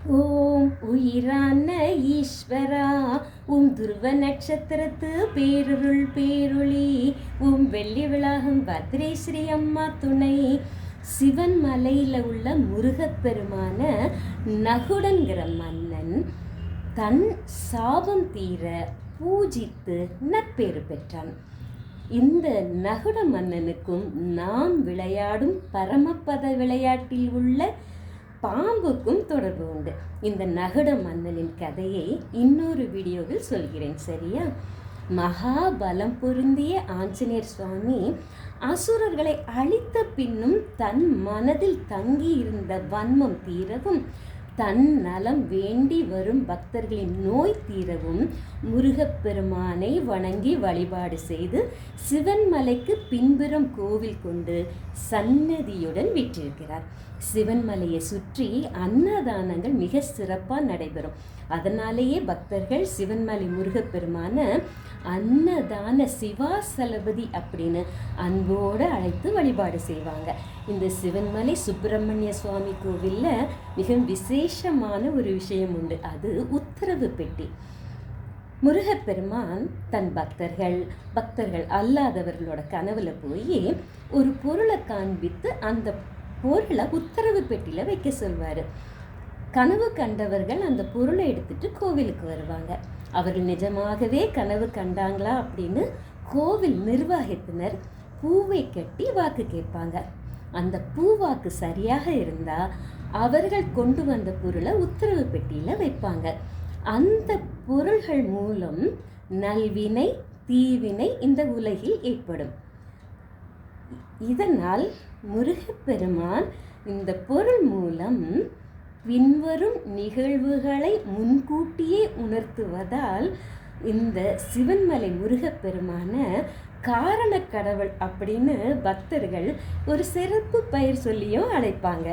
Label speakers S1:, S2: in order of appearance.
S1: ஓம் உயிரான ஈஸ்வரா, துருவ நட்சத்திரத்து பேருருள் பேரொளி, வெள்ளி விளாகும் பத்ரேஸ்வரி அம்மா துணை. சிவன் மலையில் உள்ள முருகப்பெருமான நகுடன்கிற மன்னன் தன் சாபம் தீர பூஜித்து நற்பேறு பெற்றான். இந்த நகுட மன்னனுக்கும் நாம் விளையாடும் பரமபத விளையாட்டில் உள்ள பாம்புக்கும் தொடர்பு உண்டு. இந்த நகுட மன்னனின் கதையை இன்னொரு வீடியோவில் சொல்கிறேன், சரியா? மகாபலம் பொருந்திய ஆஞ்சநேயர் சுவாமி அசுரர்களை அழித்த பின்னும் தன் மனதில் தங்கி இருந்த வன்மம் தீரவும், தன் நலம் வேண்டி வரும் பக்தர்களின் நோய் தீரவும் முருகப்பெருமானை வணங்கி வழிபாடு செய்து சிவன்மலைக்கு பின்புறம் கோவில் கொண்டு சன்னதியுடன் விற்றிருக்கிறார். சிவன்மலையை சுற்றி அன்னதானங்கள் மிக சிறப்பாக நடைபெறும். அதனாலேயே பக்தர்கள் சிவன்மலை முருகப்பெருமான அன்னதான சிவாசலபதி அப்படின்னு அன்போடு அழைத்து வழிபாடு செய்வாங்க. இந்த சிவன்மலை சுப்பிரமணிய சுவாமி கோவிலில் மிக விசேஷமான ஒரு விஷயம் உண்டு. அது உத்தரவு பெட்டி. முருகப்பெருமான் தன் பக்தர்கள் அல்லாதவர்களோட கனவுல போய் ஒரு பொருளை காண்பித்து அந்த பொருளை உத்தரவு பெட்டியில் வைக்க சொல்வார். கனவு கண்டவர்கள் அந்த பொருளை எடுத்துட்டு கோவிலுக்கு வருவாங்க. அவர்கள் நிஜமாகவே கனவு கண்டாங்களா அப்படின்னு கோவில் நிர்வாகத்தினர் பூவை கட்டி வாக்கு கேட்பாங்க. அந்த பூவாக்கு சரியாக இருந்தால் அவர்கள் கொண்டு வந்த பொருளை உத்தரவு பெட்டியில் வைப்பாங்க. அந்த பொருள்கள் மூலம் நல்வினை தீவினை இந்த உலகில் ஏற்படும். இதனால் முருகப்பெருமான் இந்த பொருள் மூலம் பின்வரும் நிகழ்வுகளை முன்கூட்டியே உணர்த்துவதால் இந்த சிவன்மலை முருகப்பெருமான காரண கடவுள் அப்படின்னு பக்தர்கள் ஒரு சிறப்பு பெயர் சொல்லியும் அழைப்பாங்க.